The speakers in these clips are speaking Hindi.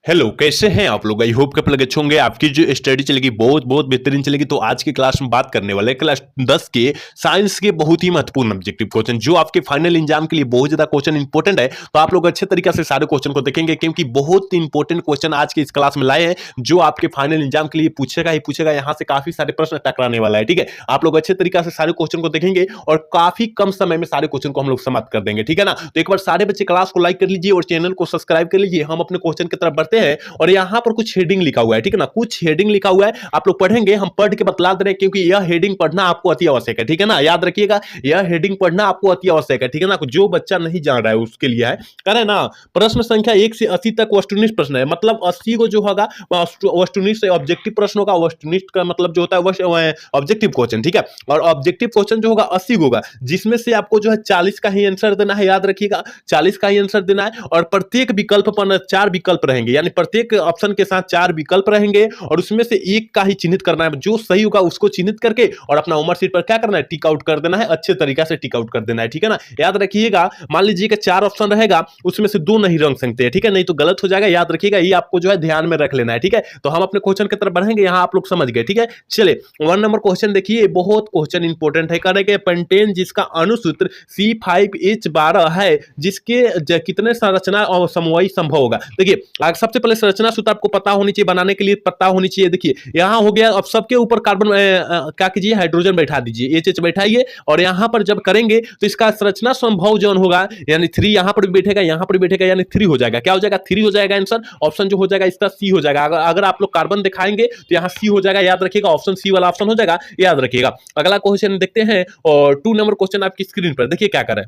हेलो, कैसे हैं आप लोग? आई होप कि आप लोग अच्छे होंगे। आपकी जो स्टडी चलेगी बहुत बहुत बेहतरीन चलेगी। तो आज की क्लास में बात करने वाले हैं क्लास 10 के साइंस के बहुत ही महत्वपूर्ण ऑब्जेक्टिव क्वेश्चन, जो आपके फाइनल एग्जाम के लिए बहुत ज्यादा क्वेश्चन इंपॉर्टेंट है। तो आप लोग अच्छे तरीके से सारे क्वेश्चन को देखेंगे, क्योंकि बहुत इंपॉर्टेंट क्वेश्चन आज के इस क्लास में लाए हैं, जो आपके फाइनल एग्जाम के लिए पूछेगा ही पूछेगा। यहाँ से काफी सारे प्रश्न टकराने वाला है। ठीक है, आप लोग अच्छे तरीके से सारे क्वेश्चन को देखेंगे और काफी कम समय में सारे क्वेश्चन को हम लोग समाप्त कर देंगे। ठीक है ना? तो एक बार सारे बच्चे क्लास को लाइक कर लीजिए और चैनल को सब्सक्राइब कर लीजिए। हम अपने क्वेश्चन की तरफ बढ़ते हैं और यहाँ पर कुछ हेडिंग लिखा हुआ है। ठीक है ना? कुछ हेडिंग लिखा हुआ है, आप लोग पढ़ेंगे, हम पढ़ के बतला दे रहे हैं, क्योंकि यह हेडिंग पढ़ना आपको अति आवश्यक है। ठीक है ना? याद रखिएगा, यह हेडिंग पढ़ना आपको अति आवश्यक है। ठीक है ना? जो बच्चा नहीं जान रहा है उसके लिए है। कह रहे ना, प्रश्न संख्या 1 से 80 तक वस्तुनिष्ठ प्रश्न है। मतलब 80 को जो होगा वस्तुनिष्ठ से ऑब्जेक्टिव प्रश्न होगा। वस्तुनिष्ठ का मतलब जो होता है ऑब्जेक्टिव क्वेश्चन। ठीक है, और ऑब्जेक्टिव क्वेश्चन जो होगा 80 होगा, जिसमें से आपको जो है 40 का ही आंसर देना है। याद रखिएगा, 40 का ही आंसर देना है। और प्रत्येक विकल्प पर 4 विकल्प रहेंगे, यानी प्रत्येक ऑप्शन के साथ 4 विकल्प रहेंगे और उसमें से एक का ही चिन्हित करना है। जो सही होगा उसको चिन्हित करके और अपना उमर सीट पर क्या करना है, टिक आउट कर देना है। अच्छे तरीके से टिक आउट कर देना है। ठीक है ना? याद रखिएगा, मान लीजिए कि 4 ऑप्शन रहेगा, उसमें से 2 नहीं रंग सकते हैं। ठीक है, नहीं तो गलत हो जाएगा। याद रखिएगा, ये आपको जो है ध्यान में रख लेना है। ठीक है, तो हम अपने क्वेश्चन की तरफ बढ़ेंगे। यहां आप लोग समझ गए। ठीक है, चलिए 1 नंबर क्वेश्चन देखिए, बहुत क्वेश्चन इंपॉर्टेंट है। करेंगे पेंटेन जिसका अणुसूत्र C5H12 है, जिसके कितने संरचना और समवायी संभव होगा। देखिए, सबसे पहले संरचना सूत्र आपको पता होनी चाहिए, बनाने के लिए पता होनी चाहिए। देखिए यहां हो गया, अब सबके ऊपर कार्बन क्या कीजिए, हाइड्रोजन बैठा दीजिए, एच बैठाइए। और यहां पर जब करेंगे तो इसका संरचना संभव जौन होगा, यानी 3 यहां पर भी बैठेगा, यहां पर भी बैठेगा, यानी 3 हो जाएगा। क्या हो जाएगा? 3 हो जाएगा आंसर। ऑप्शन जो हो जाएगा इसका सी हो जाएगा। अगर आप लोग कार्बन दिखाएंगे तो यहाँ सी हो जाएगा। याद रखिएगा, ऑप्शन सी वाला ऑप्शन हो जाएगा। याद रखिएगा। अगला क्वेश्चन देखते हैं, और 2 नंबर क्वेश्चन आपकी स्क्रीन पर देखिए क्या करें।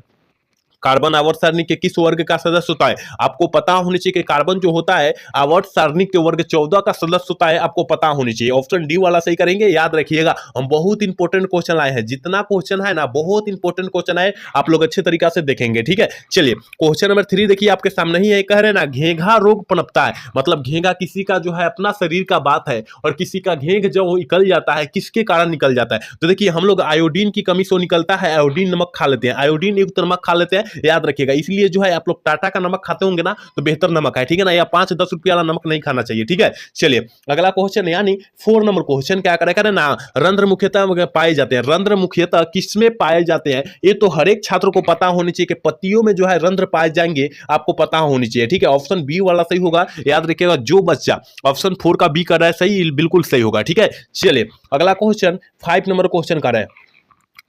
कार्बन आवर्त सारणी के किस वर्ग का सदस्य होता है? आपको पता होनी चाहिए कि कार्बन जो होता है आवर्त सारणी के वर्ग 14 का सदस्य होता है। आपको पता होनी चाहिए। ऑप्शन डी वाला सही करेंगे। याद रखिएगा, हम बहुत इंपॉर्टेंट क्वेश्चन लाए हैं। जितना क्वेश्चन है ना, बहुत इंपॉर्टेंट क्वेश्चन है, आप लोग अच्छे तरीके से देखेंगे। ठीक है, चलिए क्वेश्चन नंबर 3 देखिए, आपके सामने ही है। कह रहे ना, घेंघा रोग पनपता है। मतलब घेंघा किसी का जो है अपना शरीर का बात है, और किसी का घेंघ जो निकल जाता है, किसके कारण निकल जाता है? तो देखिए, हम लोग आयोडीन की कमी से निकलता है। आयोडीन नमक खा लेते हैं, आयोडीन युक्त नमक खा लेते हैं। याद रखिएगा, इसलिए जो है आप लोग टाटा का नमक खाते होंगे ना, तो बेहतर नमक है। ठीक है ना? या 5-10 रुपया वाला नमक नहीं खाना चाहिए। ठीक है, चलिए अगला क्वेश्चन, यानी 4 नंबर क्वेश्चन क्या करें ना, रंध्र मुख्यतः पाए जाते हैं। रंध्र मुख्यतः किसमें पाए जाते हैं? ये तो हर एक छात्र को पता होनी चाहिए कि पत्तियों में जो है रंध्र पाए जाएंगे, आपको पता होनी चाहिए। ठीक है, ऑप्शन बी वाला सही होगा। याद रखिएगा, जो बच्चा ऑप्शन 4 का बी कर रहा है सही, बिल्कुल सही होगा। ठीक है, चलिए अगला क्वेश्चन 5 नंबर क्वेश्चन कर रहे हैं।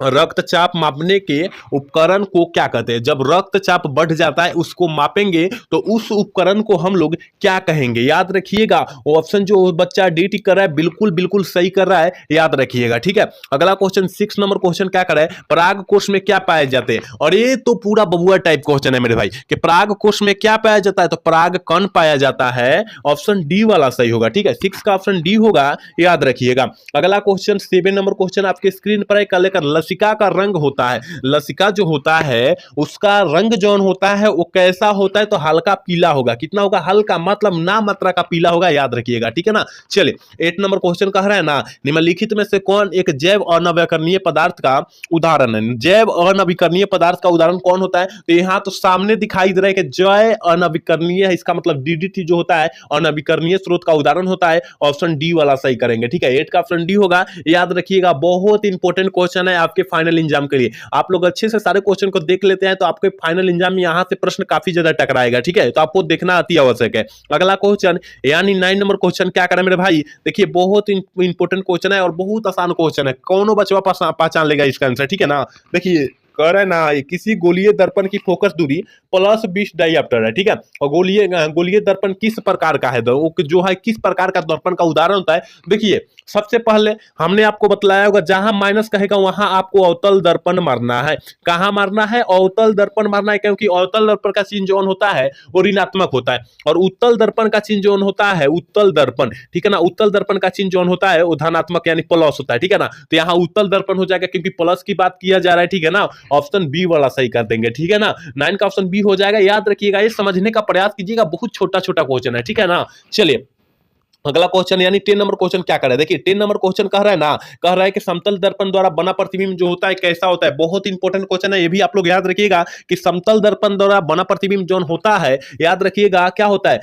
रक्तचाप मापने के उपकरण को क्या कहते हैं? जब रक्तचाप बढ़ जाता है उसको मापेंगे तो उस उपकरण को हम लोग क्या कहेंगे? याद रखिएगा, वो ऑप्शन जो बच्चा डी टिक कर रहा है बिल्कुल बिल्कुल सही कर रहा है। याद रखिएगा। ठीक है, अगला क्वेश्चन 6 नंबर क्वेश्चन क्या कर रहा है, पराग कोष में क्या पाए जाते हैं? और ये तो पूरा बबुआ टाइप क्वेश्चन है मेरे भाई, कि पराग कोष में क्या पाया जाता है? तो पराग कण पाया जाता है। ऑप्शन डी वाला सही होगा। ठीक है, 6 का ऑप्शन डी होगा। याद रखिएगा। अगला क्वेश्चन 7 नंबर क्वेश्चन आपके स्क्रीन पर है। लेकर लसिका का रंग होता है। लसिका जो होता है उसका रंग जौन होता है वो कैसा होता है? तो हल्का पीला होगा। कितना होगा? हल्का, मतलब ना मात्रा का पीला होगा। याद रखिएगा। ठीक है ना? चलिए 8 नंबर क्वेश्चन कह रहा है ना, निम्नलिखित में से कौन एक जैव अनवीकरणीय पदार्थ का उदाहरण है? जैव अनवीकरणीय पदार्थ का उदाहरण कौन होता है? तो यहां तो सामने दिखाई दे रहा है कि जैव अनवीकरणीय है, इसका मतलब डीडीटी जो होता है अनवीकरणीय स्रोत का उदाहरण होता है। ऑप्शन डी वाला सही करेंगे। ठीक है, 8 का ऑप्शन डी होगा। याद रखिएगा, बहुत इंपॉर्टेंट क्वेश्चन है आपके फाइनल एग्जाम के लिए। आप लोग अच्छे से सारे क्वेश्चन को देख लेते हैं तो आपके फाइनल एग्जाम में यहां से प्रश्न काफी ज्यादा टकराएगा। ठीक है, तो आपको देखना अति आवश्यक है। अगला क्वेश्चन, यानी 9 नंबर क्वेश्चन क्या करें मेरे भाई? देखिए, बहुत इंपॉर्टेंट क्वेश्चन है और बहुत आसान क्वेश्चन है। कौन बच्चा पहचान लेगा इसका आंसर? ठीक है ना? देखिए कह रहे ना, किसी गोलीय दर्पण की फोकस दूरी +20 डायऑप्टर है। ठीक है, और गोलीय दर्पण किस प्रकार का है? जो है किस प्रकार का दर्पण का उदाहरण होता है? देखिए, सबसे पहले हमने आपको बतलाया होगा, जहां माइनस कहेगा वहां आपको अवतल दर्पण मारना है। कहां मारना है? अवतल दर्पण मारना है, क्योंकि अवतल दर्पण का चिन्ह जो होता है वो ऋणात्मक होता है, और उत्तल दर्पण का चिन्ह जो होता है, उत्तल दर्पण, ठीक है ना, उत्तल दर्पण का चिन्ह जो होता है वो धनात्मक यानी प्लस होता है। ठीक है ना? तो यहाँ उत्तल दर्पण हो जाएगा, क्योंकि प्लस की बात किया जा रहा है। ठीक है ना? ऑप्शन बी वाला सही कर देंगे। ठीक है ना? 9 का ऑप्शन बी हो जाएगा। याद रखिएगा, ये समझने का प्रयास कीजिएगा, बहुत छोटा छोटा क्वेश्चन है। ठीक है ना? चलिए अगला क्वेश्चन यानी 10 नंबर क्वेश्चन क्या कर रहा है, देखिए 10 नंबर क्वेश्चन कह रहा है ना, कह रहा है कि समतल दर्पण द्वारा बना प्रतिबिंब जो होता है कैसा होता है। बहुत इंपॉर्टेंट क्वेश्चन है, ये भी आप लोग याद रखिएगा कि समतल दर्पण द्वारा बना प्रतिबिंब जो होता है, याद रखिएगा क्या होता है,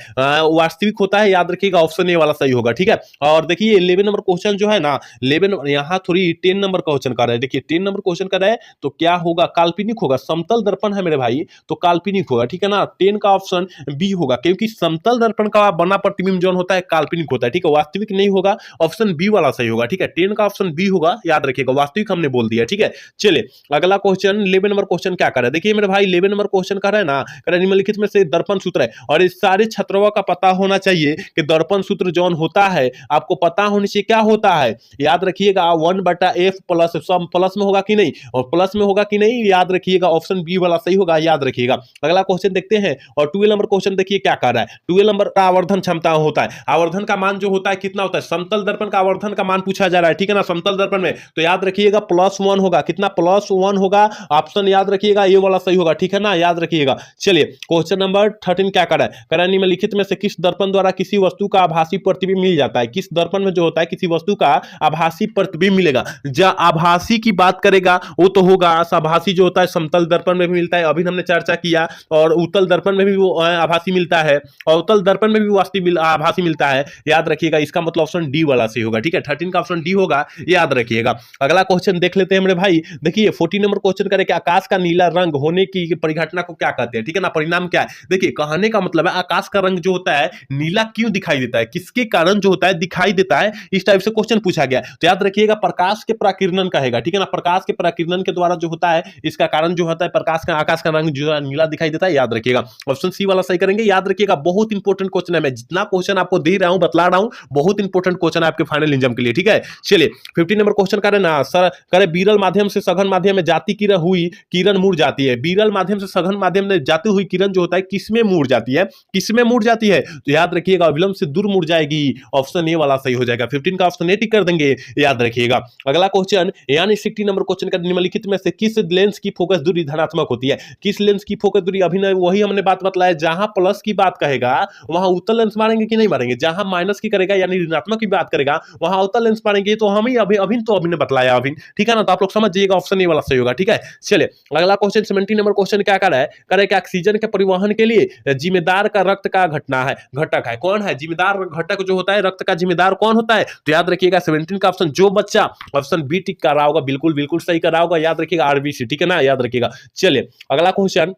वास्तविक होता है। याद रखिएगा ऑप्शन ए वाला सही होगा, ठीक है। और देखिए 11 नंबर क्वेश्चन जो है ना, 11 यहाँ थोड़ी 10 नंबर क्वेश्चन कर रहा है, देखिए 10 नंबर क्वेश्चन कर रहा है तो क्या होगा, काल्पनिक होगा। समतल दर्पण है मेरे भाई तो काल्पनिक होगा, ठीक है ना। 10 का ऑप्शन बी होगा, क्योंकि समतल दर्पण का बना प्रतिबिंब जो होता है काल्पनिक होता है, ठीक है, वास्तविक नहीं होगा। ऑप्शन बी वाला सही होगा, ठीक है। 10 का ऑप्शन बी होगा, याद रखिएगा, वास्तविक हमने बोल दिया, ठीक है। चलिए अगला क्वेश्चन 11 नंबर क्वेश्चन क्या कर रहा है, देखिए मेरे भाई 11 नंबर क्वेश्चन कर रहा है ना, कर रहा है निम्नलिखित में से दर्पण सूत्र है, और इस सारे छात्रों का पता होना चाहिए कि दर्पण सूत्र जो होता है आपको पता होने से क्या होता है। याद रखिएगा 1/f प्लस, सब प्लस में होगा कि नहीं, और प्लस में होगा कि नहीं, याद रखिएगा ऑप्शन बी वाला सही होगा, याद रखिएगा। अगला क्वेश्चन देखते हैं, और 12 नंबर क्वेश्चन देखिए क्या कर रहा है। 12 नंबर का आवर्धन क्षमता होता है, आवर्धन का मान जो होता है कितना होता है, समतल दर्पण का आवर्धन का मान पूछा जा रहा है, ठीक है ना, समतल दर्पण में। तो याद रखिएगा +1 होगा, कितना +1 होगा, ऑप्शन याद रखिएगा ये वाला सही होगा, ठीक है ना, याद रखिएगा। चलिए क्वेश्चन नंबर 13 क्या कर रहा है, कह रहा है निम्नलिखित में से किस दर्पण द्वारा किसी वस्तु का आभासी प्रतिबिंब मिल जाता है। किस दर्पण में जो होता है किसी वस्तु का आभासी प्रतिबिंब मिलेगा। जब आभासी की बात करेगा वो तो होगा, आभासी जो होता है समतल दर्पण में भी मिलता है, अभी हमने चर्चा किया, और उत्तल दर्पण में भी वो आभासी मिलता है, और उत्तल दर्पण में भी वास्तविक आभासी मिलता है, याद रखिएगा। इसका मतलब ऑप्शन डी वाला सही होगा, ठीक है, 13 का ऑप्शन डी होगा, याद रखिएगा। अगला क्वेश्चन देख लेते हैं मेरे भाई, देखिए 14 नंबर क्वेश्चन करे कि आकाश का नीला रंग होने की परिघटना को क्या कहते हैं, ठीक है ना, परिणाम क्या है। देखिए कहने का मतलब है आकाश का रंग जो होता है नीला क्यों दिखाई देता है, किसके कारण जो होता है दिखाई देता है, इस टाइप से क्वेश्चन पूछा गया। तो याद रखिएगा प्रकाश के प्राकिरणन कहेगा, ठीक है ना, प्रकाश के प्राकिरणन के द्वारा जो होता है, इसका कारण जो होता है प्रकाश का, आकाश का रंग जो है नीला दिखाई देता है, याद रखिएगा। ऑप्शन सी वाला सही करेंगे, याद रखिएगा। बहुत इंपॉर्टेंट क्वेश्चन है, मैं जितना क्वेश्चन आपको दे रहा हूं बतला रहा हूं, बहुत इंपॉर्टेंट क्वेश्चन है आपके फाइनल एग्जाम के लिए, ठीक है। चलिए 15 नंबर क्वेश्चन करें ना सर, करे विरल माध्यम से सघन माध्यम में जाती किरण हुई किरण मुड़ जाती है। विरल माध्यम से सघन माध्यम में जाती हुई किरण जो होता है किसमें मुड़ जाती है, किसमें मुड़ जाती है, तो याद रखिएगा अविलंब से दूर मुड़ जाएगी, ऑप्शन ए वाला सही हो जाएगा। 15 का ऑप्शन ए टिक कर देंगे, याद रखिएगा। अगला क्वेश्चन यानी 16 नंबर क्वेश्चन का निम्नलिखित में से किस लेंस की फोकस दूरी धनात्मक होती है। किस लेंस की फोकस दूरी, अभी वही हमने बात बतलाया, जहां प्लस की बात कहेगा वहां उत्तल लेंस मारेंगे कि नहीं मारेंगे, जहां माइनस की करेगा यानी ऋणात्मक की बात करेगा वहां उत्तल लेंस मारेंगे। तो हम ही अभी ने बतलाया अभी, ठीक है ना, तो आप लोग समझ जाइएगा ऑप्शन ए वाला सही होगा, ठीक है। चलिए अगला क्वेश्चन 17 नंबर क्वेश्चन क्या कर रहा है, करे कि ऑक्सीजन के परिवहन के लिए जिम्मेदार का रक्त का घटना है, घटक है, कौन है जिम्मेदार घटक जो होता है, रक्त का जिम्मेदार कौन होता है, तो याद रखिएगा 17 का ऑप्शन जो बच्चा ऑप्शन बी टिक कर रहा होगा बिल्कुल बिल्कुल सही कर रहा होगा, याद रखिएगा आरबीसी, ठीक है ना, याद रखिएगा। चलिए अगला क्वेश्चन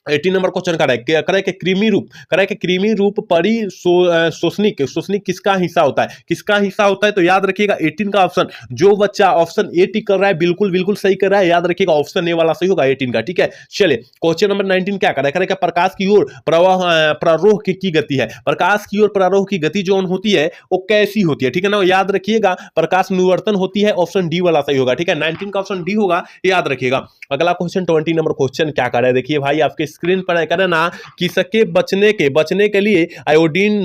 18 नंबर क्वेश्चन करे कि कृमि रूप, करे कि कृमि रूप परिशोषनिक, शोषनिक किसका हिस्सा होता है, किसका हिस्सा होता है, तो याद रखिएगा 18 का ऑप्शन जो बच्चा ऑप्शन ए टिक कर रहा है बिल्कुल बिल्कुल सही कर रहा है, याद रखिएगा ऑप्शन ए वाला सही होगा 18 का, ठीक है। चलिए क्वेश्चन नंबर 19 क्या करे, करे कि प्रकाश की ओर प्रारोह की गति है, प्रकाश की ओर प्रारोह की गति जो होती है वो कैसी होती है, ठीक है ना, याद रखिएगा प्रकाश निवर्तन होती है, ऑप्शन डी वाला सही होगा, ठीक है, 19 का ऑप्शन डी होगा, याद रखिएगा। अगला क्वेश्चन 20 नंबर क्वेश्चन क्या कर रहा है, देखिए भाई आपके स्क्रीन पर करें ना, किसके बचने के लिए आयोडीन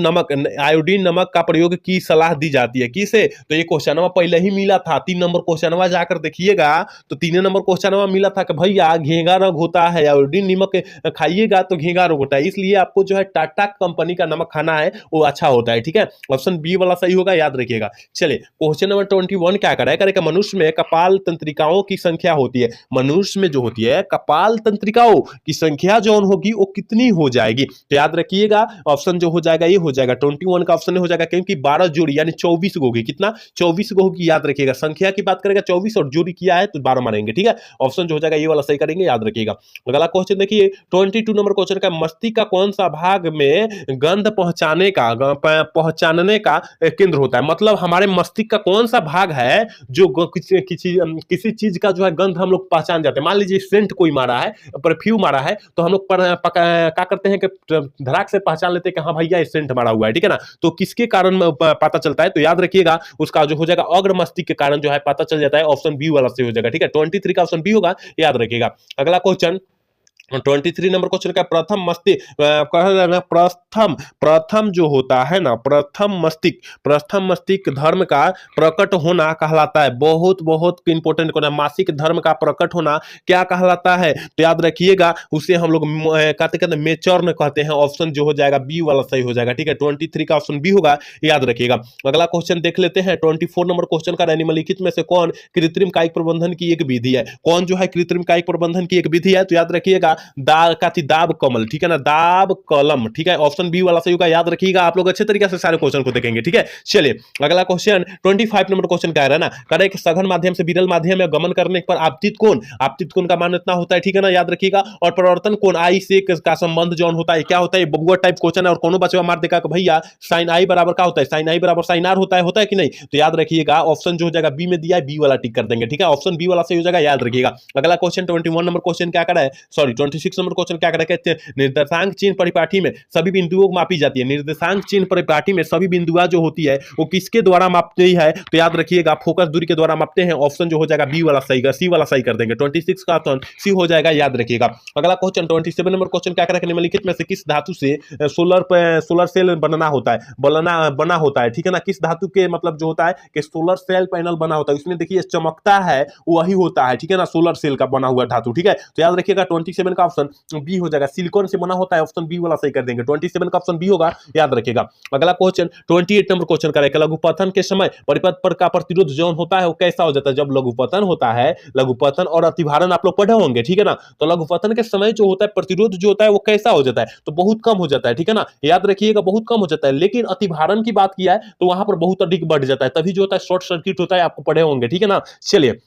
नमक का प्रयोग की सलाह दी जाती है, किसे, तो ये क्वेश्चन पहले ही मिला था, 3 नंबर क्वेश्चन जाकर देखिएगा तो 3 नंबर क्वेश्चन मिला था कि भैया घेंगा रोग होता है, आयोडीन नमक खाइएगा तो घेंगा रोग होता है, इसलिए आपको जो है टाटा कंपनी का नमक खाना है वो अच्छा होता है, ठीक है, ऑप्शन बी वाला सही होगा, याद रखिएगा। चलिए क्वेश्चन नंबर 21 क्या करेगा, मनुष्य में कपाल तंत्रिकाओं की संख्या होती है, मनुष्य में जो होती है कपाल तंत्रिकाओं की संख्या जो होगी वो कितनी हो जाएगी, तो याद रखिएगा ऑप्शन जो हो जाएगा ये हो जाएगा 21 का ऑप्शन हो जाएगा, क्योंकि 12 जोड़ी यानी 24 को होगी, कितना 24 को होगी, याद रखिएगा। संख्या की बात करेगा 24 और जोड़ी किया है तो 12 मारेंगे, ठीक है, ऑप्शन जो हो जाएगा ये वाला सही करेंगे, याद रखिएगा। अगला क्वेश्चन देखिए 22 नंबर क्वेश्चन का, मस्तिष्क का कौन सा भाग में गंध पहचानने का केंद्र होता है, मतलब हमारे मस्तिष्क का कौन सा भाग है जो किसी चीज का जो है गंध हम लोग पहचान जाते हैं। मान लीजिए सेंट कोई मारा है, परफ्यूम मारा है, तो हम लोग क्या करते हैं कि धड़ाक से पहचान लेते हैं कि हाँ भैया ये सेंट मारा हुआ है, ठीक है ना, तो किसके कारण पता चलता है, तो याद रखिएगा उसका जो हो जाएगा अग्र मस्तिष्क के कारण जो है पता चल जाता है, ऑप्शन बी वाला से हो जाएगा, ठीक है, 23 का ऑप्शन बी होगा, याद रखिएगा। अगला क्वेश्चन 23 नंबर क्वेश्चन का प्रथम मस्तिष्क कह रहा है ना, प्रथम प्रथम जो होता है ना, प्रथम मस्तिष्क धर्म का प्रकट होना कहलाता है। बहुत बहुत इंपॉर्टेंट क्वेश्चन है, मासिक धर्म का प्रकट होना क्या कहलाता है? तो याद रखिएगा, उसे हम लोग कहते कहते मेचर्न कहते हैं। ऑप्शन जो हो जाएगा बी वाला सही हो जाएगा। ठीक है, 23 का ऑप्शन बी होगा, याद रखिएगा। अगला क्वेश्चन देख लेते हैं। 24 नंबर क्वेश्चन का, निम्नलिखित में से कौन कृत्रिम कायिक प्रबंधन की एक विधि है? कौन जो है कृत्रिम कायिक प्रबंधन की एक विधि है? तो याद रखिएगा दाब कमल। ठीक है ना, दाब कलम। ठीक है, ऑप्शन बी वाला सही होगा, याद रखिएगा। आप लोग अच्छे तरीके से सारे क्वेश्चन को देखेंगे। ठीक है, चलिए अगला क्वेश्चन 25 नंबर क्वेश्चन क्या है ना, करे कि सघन माध्यम से विरल माध्यम में गमन करने पर आपतित कोण का मान इतना होता है। ठीक है ना, याद रखिएगा। और परिवर्तन कोण आई से का संबंध जौन होता है क्या होता है? बबुआ टाइप क्वेश्चन है, और कोनो बचवा मार देगा कि भैया साइन आई बराबर क्या होता है? साइन आई बराबर साइन आर होता है कि नहीं? तो याद रखिएगा, ऑप्शन जो हो जाएगा बी में दिया है, बी वाला टिक कर देंगे। ठीक है, ऑप्शन बी वाला सही हो जाएगा, याद रखिएगा। अगला क्वेश्चन 21 नंबर क्वेश्चन क्या करा है, सॉरी 26 नंबर क्वेश्चन क्या करा, कहते हैं निर्देशांक चिन्ह परिपाटी में सभी बिंदुओं को मापी जाती है। निर्देशांक चिन्ह परिपाटी में सभी बिंदुआ जो होती है वो किसके द्वारा मापती है? तो याद रखिएगा, फोकस दूरी के द्वारा मापते हैं। ऑप्शन जो हो जाएगा बी वाला सही, सी वाला सही कर देंगे। 26 का ऑप्शन सी हो जाएगा, याद रखिएगा। अगला क्वेश्चन 27 नंबर क्वेश्चन क्या करेगा, निम्नलिखित में से किस धातु से सोलर सेल बना होता है? ठीक है ना, किस धातु के मतलब जो होता है कि सोलर सेल पैनल बना होता है, उसमें देखिए चमकता है वही होता है। ठीक है ना, सोलर सेल का बना हुआ धातु। ठीक है, तो याद रखिएगा 27 का ऑप्शन बी हो जाएगा, सिलिकॉन से बना होता है। ऑप्शन बी वाला सही कर देंगे, 27 का ऑप्शन बी होगा, याद रखिएगा। अगला क्वेश्चन 28 नंबर क्वेश्चन करेगा, लघुपतन के समय परिपथ पर का प्रतिरोध जौन होता है वो कैसा हो जाता है? जब लघुपतन होता है, लघुपतन और अतिभारण आप लोग पढ़े होंगे। ठीक है ना, तो लघुपतन के समय जो होता है प्रतिरोध जो होता है वो कैसा हो जाता है? तो बहुत कम हो जाता है। ठीक है ना, याद रखिएगा, बहुत कम हो जाता है। लेकिन अतिभारण की बात किया है तो वहां पर बहुत अधिक बढ़ जाता है, तभी जो होता है शॉर्ट सर्किट होता है, आपको पढ़े होंगे। ठीक है ना, चलिए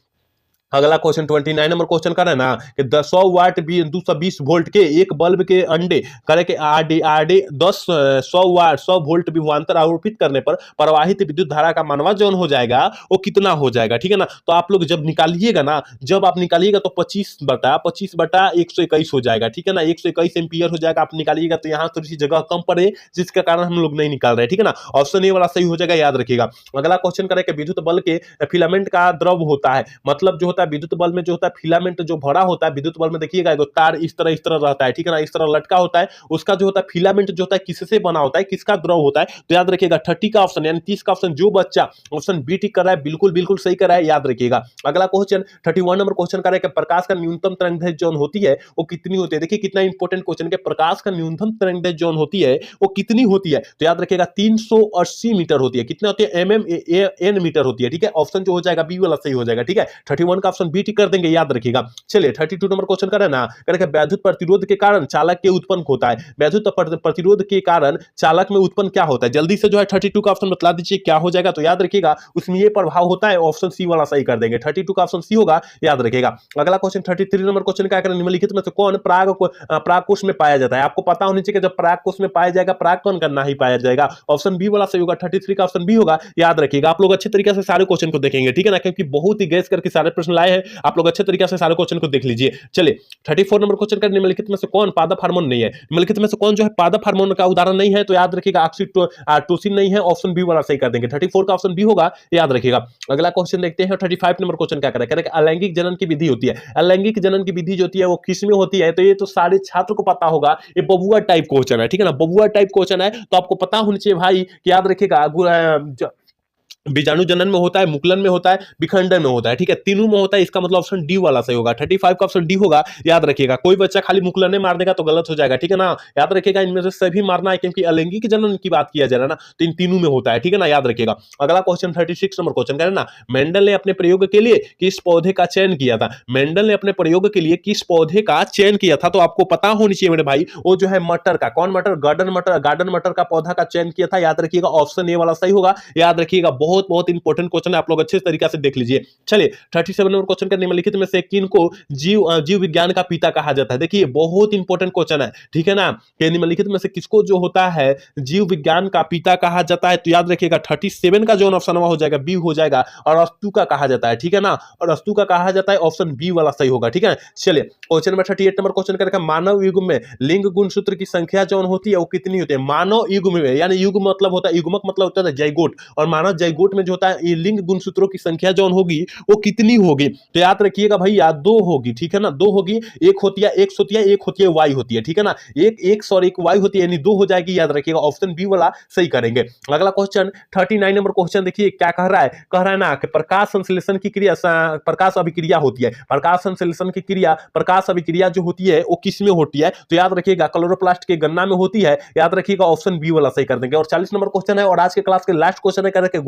अगला क्वेश्चन 29 नंबर क्वेश्चन कर है ना कि 100 वाट 220 वोल्ट के एक बल्ब के अंडे करे के आरडी आरडी 100 वोल्ट विभवांतर आरोपित करने पर प्रवाहित विद्युत धारा का मानवा जौन हो जाएगा वो कितना हो जाएगा? ठीक है ना, तो आप लोग जब निकालिएगा ना, जब आप निकालिएगा तो 25/121 हो जाएगा। ठीक है ना, 121 एम्पियर हो जाएगा। आप निकालिएगा तो यहाँ थोड़ी सी जगह कम पड़े, जिसके कारण हम लोग नहीं निकाल रहे। ठीक है ना, ऑप्शन ए वाला सही हो जाएगा, याद रखिएगा। अगला क्वेश्चन करें कि विद्युत बल के फिलामेंट का द्रव होता है, मतलब जो होता है विद्युत बल में जो होता है फिलामेंट जो भरा होता है विद्युत बल में, देखिएगा एगो तार इस तरह रहता है। ठीक है ना, इस तरह लटका होता है, उसका जो होता है फिलामेंट जो होता है किससे बना होता है, किसका द्रव होता है? तो याद रखिएगा 30 का ऑप्शन यानी 30 का ऑप्शन जो बच्चा ऑप्शन बी टिक कर रहा है बिल्कुल बिल्कुल सही कर रहा है, याद रखिएगा। अगला क्वेश्चन 31 नंबर क्वेश्चन कर रहा है कि प्रकाश का न्यूनतम तरंगदैर्घ्य जोन होती है वो कितनी होती है? देखिए कितना इंपॉर्टेंट क्वेश्चन है, प्रकाश का न्यूनतम तरंगदैर्घ्य जोन होती है वो कितनी होती है? तो याद रखिएगा 380 मीटर होती है। कितने होती है? एन मीटर होती है। ठीक है, ऑप्शन जो हो जाएगा बी वाला सही हो जाएगा। ठीक है, 31 का ऑप्शन बी टिक कर देंगे, याद रखिएगा। चलिए 32 नंबर क्वेश्चन करें ना, करें वैद्युत प्रतिरोध के कारण चालक के उत्पन्न होता है। वैद्युत प्रतिरोध के कारण चालक में उत्पन्न क्या होता है? जल्दी से जो है 32 का ऑप्शन बता दीजिए क्या हो जाएगा? तो याद रखिएगा उसमें ये प्रभाव होता है, ऑप्शन सी वाला सही कर देंगे। 32 का ऑप्शन सी होगा, याद रखिएगा। अगला क्वेश्चन 33 नंबर क्वेश्चन क्या करें, निम्नलिखित में से कौन प्राग कोश में पाया जाता है? आपको पता होनी चाहिए जब प्राग कोश में पाया जाएगा प्राग कौन करना ही पाया जाएगा। ऑप्शन बी वाला सही होगा, 33 का ऑप्शन बी होगा, याद रखिएगा। आप लोग अच्छे तरीके से सारे क्वेश्चन को देखेंगे। ठीक है ना, क्योंकि बहुत ही गैस करके सारे प्रश्न लाए हैं, आप लोग अच्छे तरीके से सारे क्वेश्चन को देख लीजिए। चलिए 34 नंबर क्वेश्चन का, निम्नलिखित में से कौन पादप हार्मोन नहीं है? निम्नलिखित में से कौन जो है पादप हार्मोन का उदाहरण नहीं है? तो याद रखिएगा ऑक्सीटोसिन नहीं है, ऑप्शन बी वाला सही कर देंगे। 34 का ऑप्शन बी होगा, याद रखिएगा। अगला क्वेश्चन देखते हैं 35 नंबर क्वेश्चन क्या करें, अलैंगिक जनन की विधि होती है। अलैंगिक जनन की विधि जो होती है वो किसमें होती है? तो ये तो सारे छात्र को पता होगा, ये बबुआ टाइप क्वेश्चन है। ठीक है ना, बबुआ टाइप क्वेश्चन है तो आपको पता होनी चाहिए भाई कि याद रखिएगा बीजाणु जनन में होता है, मुकुलन में होता है, विखंडन में होता है। ठीक है, तीनों में होता है, इसका मतलब ऑप्शन डी वाला सही होगा। 35 का ऑप्शन डी होगा, याद रखिएगा। कोई बच्चा खाली मुकुलन में मार देगा तो गलत हो जाएगा। ठीक है ना, याद रखिएगा इनमें से सभी मारना है, क्योंकि अलैंगिक जनन की बात किया जा रहा है ना, तो इन तीनों में होता है। ठीक है ना, याद रखिएगा। अगला क्वेश्चन 36 नंबर क्वेश्चन करें ना, मेंडल ने अपने प्रयोग के लिए किस पौधे का चयन किया था? मेंडल ने अपने प्रयोग के लिए किस पौधे का चयन किया था? तो आपको पता होनी चाहिए मेरे भाई, वो जो है मटर का, कौन मटर? गार्डन मटर का पौधा का चयन किया था, याद रखिएगा। ऑप्शन ए वाला सही होगा, याद रखिएगा। बहुत बहुत इंपॉर्टेंट क्वेश्चन है, आप लोग अच्छे तरीके से देख लीजिए। चलिए 37 नंबर क्वेश्चन का, निम्नलिखित में से किन को जीव विज्ञान का पिता कहा जाता है? देखिए बहुत इंपॉर्टेंट क्वेश्चन है। ठीक है ना, कि निम्नलिखित में से किसको जो होता है जीव विज्ञान का पिता कहा जाता है? तो याद रखिएगा 37 का जो ऑप्शन हो जाएगा बी हो जाएगा, और अस्तु का कहा जाता है। ठीक है ना, और अस्तु का कहा जाता है, ऑप्शन बी वाला सही होगा। ठीक है, चलिए क्वेश्चन नंबर 38 नंबर क्वेश्चन करेगा, मानव युग में लिंग गुणसूत्र की संख्या जो होती है वो कितनी होती है? मानव युग में, यानी युग मतलब होता है, युग्मक मतलब होता है जाइगोट, और मानव जाइगोट रोबोट में जो होता है ये लिंग गुणसूत्रों की संख्या जो होगी वो कितनी होगी, तो याद रखिएगा भैया 2 होगी, ठीक है ना, 2 होगी, एक होती है एक्स होती है, एक होती है वाई होती है, ठीक है ना, एक एक्स और एक वाई होती है, यानी 2 हो जाएगी, याद रखिएगा ऑप्शन बी वाला सही करेंगे। अगला क्वेश्चन 39 नंबर क्वेश्चन देखिए क्या कह रहा है ना कि प्रकाश संश्लेषण की क्रिया प्रकाश अभिक्रिया होती है, प्रकाश संश्लेषण की क्रिया प्रकाश अभिक्रिया जो होती है वो किस में होती है, तो याद रखिएगा क्लोरोप्लास्ट के गन्ना में होती है, याद रखिएगा ऑप्शन बी वाला सही कर देंगे। और 40 नंबर क्वेश्चन है और आज के क्लास के लास्ट क्वेश्चन है, कह रहे हैं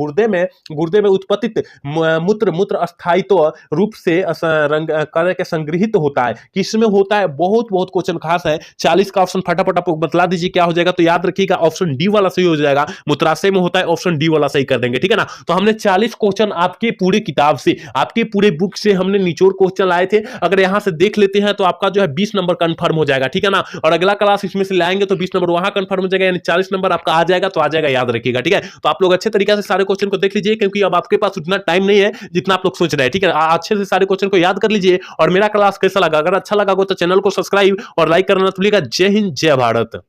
गुर्दे में उत्पत्तित मूत्र अस्थायित्व रूप से करके के संग्रहित होता है, किसमें होता है, बहुत बहुत क्वेश्चन खास है। 40 का ऑप्शन फटाफट आप बतला दीजिए क्या हो जाएगा, तो याद रखिएगा ऑप्शन डी वाला सही हो जाएगा, मूत्राशय में होता है, ऑप्शन डी वाला सही कर देंगे, ठीक है ना। तो हमने 40 क्वेश्चन आपके पूरे किताब से, आपके पूरे बुक से हमने निचोड़ क्वेश्चन लाए थे, अगर यहां से देख लेते हैं तो आपका जो है 20 नंबर कंफर्म हो जाएगा, ठीक है ना। और अगला क्लास इसमें से लाएंगे तो 20 नंबर वहां कंफर्म हो जाएगा, यानी 40 नंबर आपका आ जाएगा, तो आ जाएगा, याद रखिएगा, ठीक है। तो आप लोग अच्छे तरीके से सारे क्वेश्चन को देख लीजिए, क्योंकि अब आपके पास उतना टाइम नहीं है जितना आप लोग सोच रहे हैं, ठीक है। अच्छे से सारे क्वेश्चन को याद कर लीजिए। और मेरा क्लास कैसा लगा, अगर अच्छा लगा हो तो चैनल को सब्सक्राइब और लाइक करना ना भूलिएगा। जय हिंद, जय भारत।